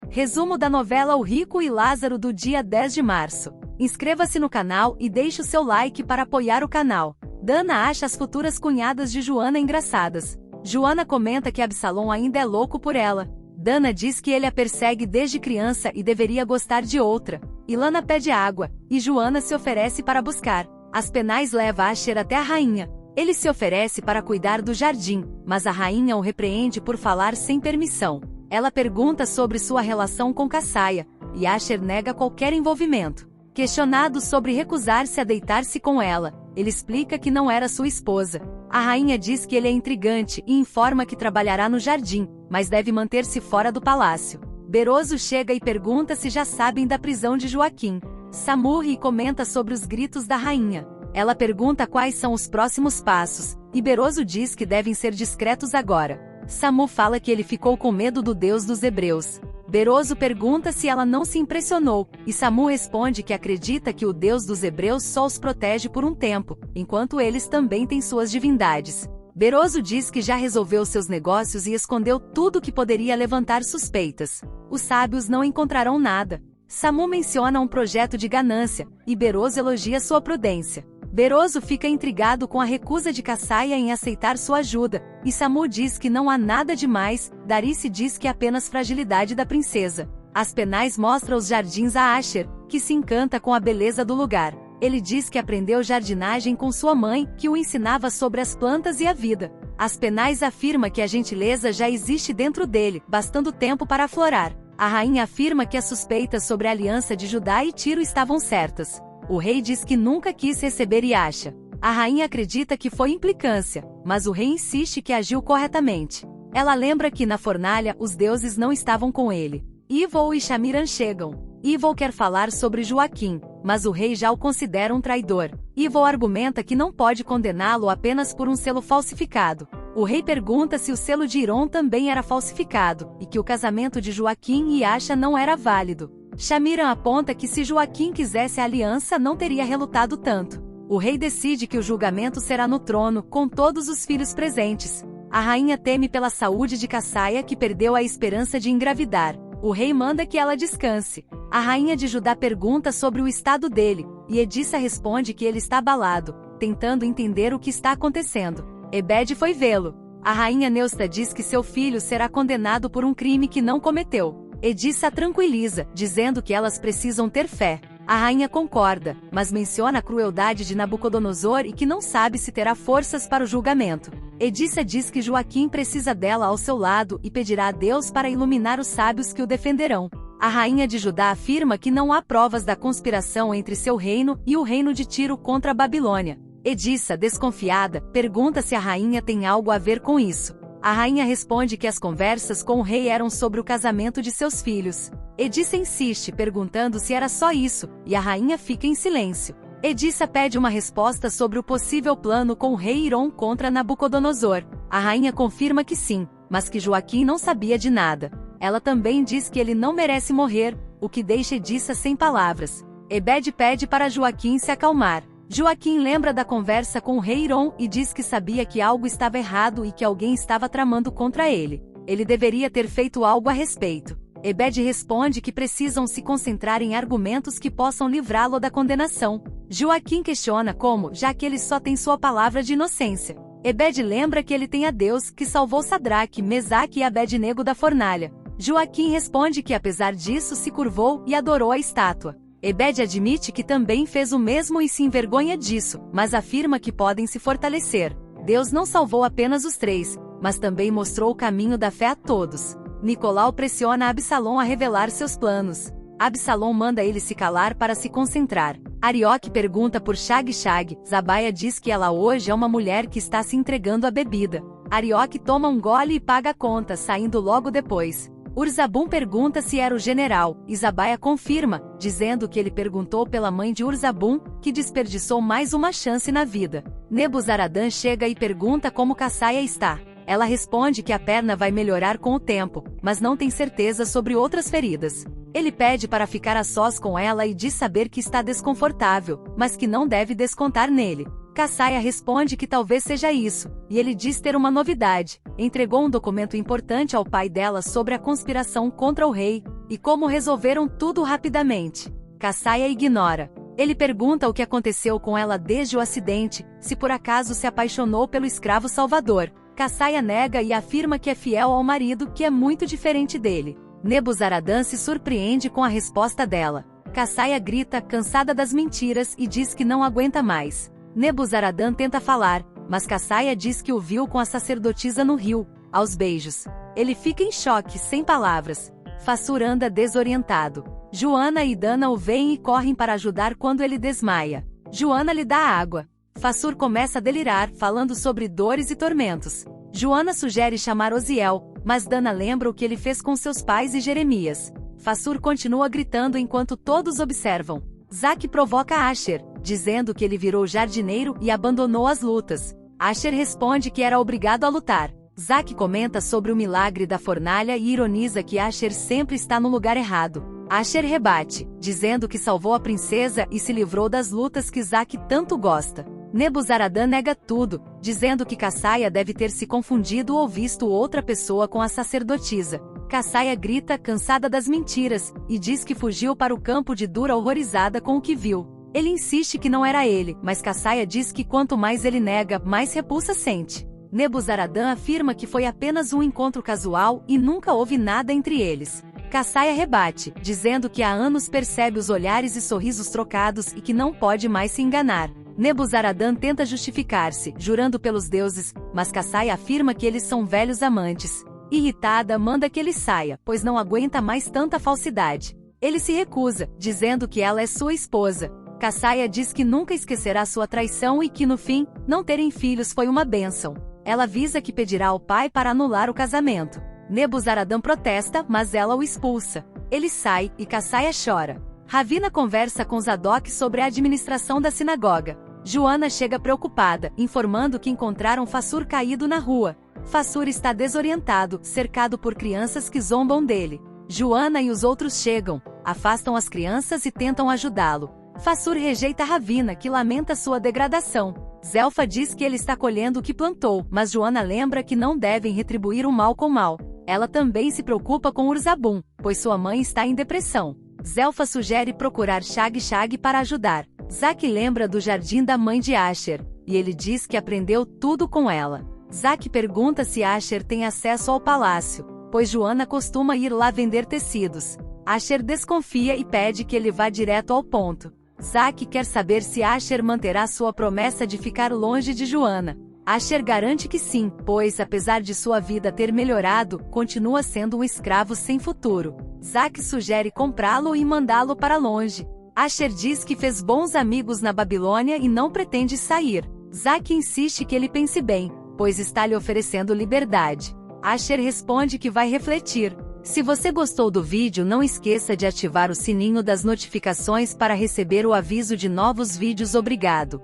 Resumo da novela O Rico e Lázaro do dia 10 de março. Inscreva-se no canal e deixe o seu like para apoiar o canal. Dana acha as futuras cunhadas de Joana engraçadas. Joana comenta que Absalom ainda é louco por ela. Dana diz que ele a persegue desde criança e deveria gostar de outra. Ilana pede água, e Joana se oferece para buscar. Aspenais leva Asher até a rainha. Ele se oferece para cuidar do jardim, mas a rainha o repreende por falar sem permissão. Ela pergunta sobre sua relação com Cassaia, e Asher nega qualquer envolvimento. Questionado sobre recusar-se a deitar-se com ela, ele explica que não era sua esposa. A rainha diz que ele é intrigante e informa que trabalhará no jardim, mas deve manter-se fora do palácio. Beroso chega e pergunta se já sabem da prisão de Joaquim. Samu ri e comenta sobre os gritos da rainha. Ela pergunta quais são os próximos passos, e Beroso diz que devem ser discretos agora. Samu fala que ele ficou com medo do Deus dos Hebreus. Beroso pergunta se ela não se impressionou, e Samu responde que acredita que o Deus dos Hebreus só os protege por um tempo, enquanto eles também têm suas divindades. Beroso diz que já resolveu seus negócios e escondeu tudo que poderia levantar suspeitas. Os sábios não encontrarão nada. Samu menciona um projeto de ganância, e Beroso elogia sua prudência. Beroso fica intrigado com a recusa de Cassaia em aceitar sua ajuda, e Samu diz que não há nada demais. Darice diz que é apenas fragilidade da princesa. Aspenais mostra os jardins a Asher, que se encanta com a beleza do lugar. Ele diz que aprendeu jardinagem com sua mãe, que o ensinava sobre as plantas e a vida. Aspenais afirma que a gentileza já existe dentro dele, bastando tempo para aflorar. A rainha afirma que as suspeitas sobre a aliança de Judá e Tiro estavam certas. O rei diz que nunca quis receber Iaxa. A rainha acredita que foi implicância, mas o rei insiste que agiu corretamente. Ela lembra que na fornalha os deuses não estavam com ele. Ivol e Shamiran chegam. Ivol quer falar sobre Joaquim, mas o rei já o considera um traidor. Ivol argumenta que não pode condená-lo apenas por um selo falsificado. O rei pergunta se o selo de Hiron também era falsificado, e que o casamento de Joaquim e Iaxa não era válido. Shamiran aponta que se Joaquim quisesse a aliança não teria relutado tanto. O rei decide que o julgamento será no trono, com todos os filhos presentes. A rainha teme pela saúde de Cassaia, que perdeu a esperança de engravidar. O rei manda que ela descanse. A rainha de Judá pergunta sobre o estado dele, e Edissa responde que ele está abalado, tentando entender o que está acontecendo. Ebed foi vê-lo. A rainha Neusta diz que seu filho será condenado por um crime que não cometeu. Edissa a tranquiliza, dizendo que elas precisam ter fé. A rainha concorda, mas menciona a crueldade de Nabucodonosor e que não sabe se terá forças para o julgamento. Edissa diz que Joaquim precisa dela ao seu lado e pedirá a Deus para iluminar os sábios que o defenderão. A rainha de Judá afirma que não há provas da conspiração entre seu reino e o reino de Tiro contra a Babilônia. Edissa, desconfiada, pergunta se a rainha tem algo a ver com isso. A rainha responde que as conversas com o rei eram sobre o casamento de seus filhos. Edissa insiste, perguntando se era só isso, e a rainha fica em silêncio. Edissa pede uma resposta sobre o possível plano com o rei Hiron contra Nabucodonosor. A rainha confirma que sim, mas que Joaquim não sabia de nada. Ela também diz que ele não merece morrer, o que deixa Edissa sem palavras. Ebed pede para Joaquim se acalmar. Joaquim lembra da conversa com o rei Hiron e diz que sabia que algo estava errado e que alguém estava tramando contra ele. Ele deveria ter feito algo a respeito. Ebed responde que precisam se concentrar em argumentos que possam livrá-lo da condenação. Joaquim questiona como, já que ele só tem sua palavra de inocência. Ebed lembra que ele tem a Deus, que salvou Sadraque, Mesaque e Abednego da fornalha. Joaquim responde que apesar disso se curvou e adorou a estátua. Ebed admite que também fez o mesmo e se envergonha disso, mas afirma que podem se fortalecer. Deus não salvou apenas os três, mas também mostrou o caminho da fé a todos. Nicolau pressiona Absalom a revelar seus planos. Absalom manda ele se calar para se concentrar. Arioque pergunta por Shag-Shag. Zabaia diz que ela hoje é uma mulher que está se entregando à bebida. Arioque toma um gole e paga a conta, saindo logo depois. Urzabum pergunta se era o general, e Zabaia confirma, dizendo que ele perguntou pela mãe de Urzabum, que desperdiçou mais uma chance na vida. Nebuzaradan chega e pergunta como Cassaia está. Ela responde que a perna vai melhorar com o tempo, mas não tem certeza sobre outras feridas. Ele pede para ficar a sós com ela e diz saber que está desconfortável, mas que não deve descontar nele. Cassaia responde que talvez seja isso, e ele diz ter uma novidade. Entregou um documento importante ao pai dela sobre a conspiração contra o rei. e como resolveram tudo rapidamente. Caçaia ignora. Ele pergunta o que aconteceu com ela desde o acidente, se por acaso se apaixonou pelo escravo Salvador. Caçaia nega e afirma que é fiel ao marido, que é muito diferente dele. Nebuzaradan se surpreende com a resposta dela. Caçaia grita, cansada das mentiras, e diz que não aguenta mais. Nebuzaradan tenta falar, mas Caçaia diz que o viu com a sacerdotisa no rio, aos beijos. Ele fica em choque, sem palavras. Fassur anda desorientado. Joana e Dana o veem e correm para ajudar quando ele desmaia. Joana lhe dá água. Fassur começa a delirar, falando sobre dores e tormentos. Joana sugere chamar Oziel, mas Dana lembra o que ele fez com seus pais e Jeremias. Fassur continua gritando enquanto todos observam. Zack provoca Asher, dizendo que ele virou jardineiro e abandonou as lutas. Asher responde que era obrigado a lutar. Zack comenta sobre o milagre da fornalha e ironiza que Asher sempre está no lugar errado. Asher rebate, dizendo que salvou a princesa e se livrou das lutas que Zack tanto gosta. Nebuzaradan nega tudo, dizendo que Caçaia deve ter se confundido ou visto outra pessoa com a sacerdotisa. Caçaia grita, cansada das mentiras, e diz que fugiu para o campo de Dura horrorizada com o que viu. Ele insiste que não era ele, mas Caçaia diz que quanto mais ele nega, mais repulsa sente. Nebuzaradan afirma que foi apenas um encontro casual e nunca houve nada entre eles. Caçaia rebate, dizendo que há anos percebe os olhares e sorrisos trocados e que não pode mais se enganar. Nebuzaradan tenta justificar-se, jurando pelos deuses, mas Caçaia afirma que eles são velhos amantes. Irritada, manda que ele saia, pois não aguenta mais tanta falsidade. Ele se recusa, dizendo que ela é sua esposa. Caçaia diz que nunca esquecerá sua traição e que no fim, não terem filhos foi uma bênção. Ela avisa que pedirá ao pai para anular o casamento. Nebuzaradan protesta, mas ela o expulsa. Ele sai, e Caçaia chora. Ravina conversa com Zadok sobre a administração da sinagoga. Joana chega preocupada, informando que encontraram Fassur caído na rua. Fassur está desorientado, cercado por crianças que zombam dele. Joana e os outros chegam, afastam as crianças e tentam ajudá-lo. Fassur rejeita Ravina, que lamenta sua degradação. Zelfa diz que ele está colhendo o que plantou, mas Joana lembra que não devem retribuir o mal com mal. Ela também se preocupa com Urzabum, pois sua mãe está em depressão. Zelfa sugere procurar Shag para ajudar. Zack lembra do jardim da mãe de Asher, e ele diz que aprendeu tudo com ela. Zack pergunta se Asher tem acesso ao palácio, pois Joana costuma ir lá vender tecidos. Asher desconfia e pede que ele vá direto ao ponto. Zack quer saber se Asher manterá sua promessa de ficar longe de Joana. Asher garante que sim, pois apesar de sua vida ter melhorado, continua sendo um escravo sem futuro. Zack sugere comprá-lo e mandá-lo para longe. Asher diz que fez bons amigos na Babilônia e não pretende sair. Zack insiste que ele pense bem, pois está lhe oferecendo liberdade. Asher responde que vai refletir. Se você gostou do vídeo, não esqueça de ativar o sininho das notificações para receber o aviso de novos vídeos. Obrigado.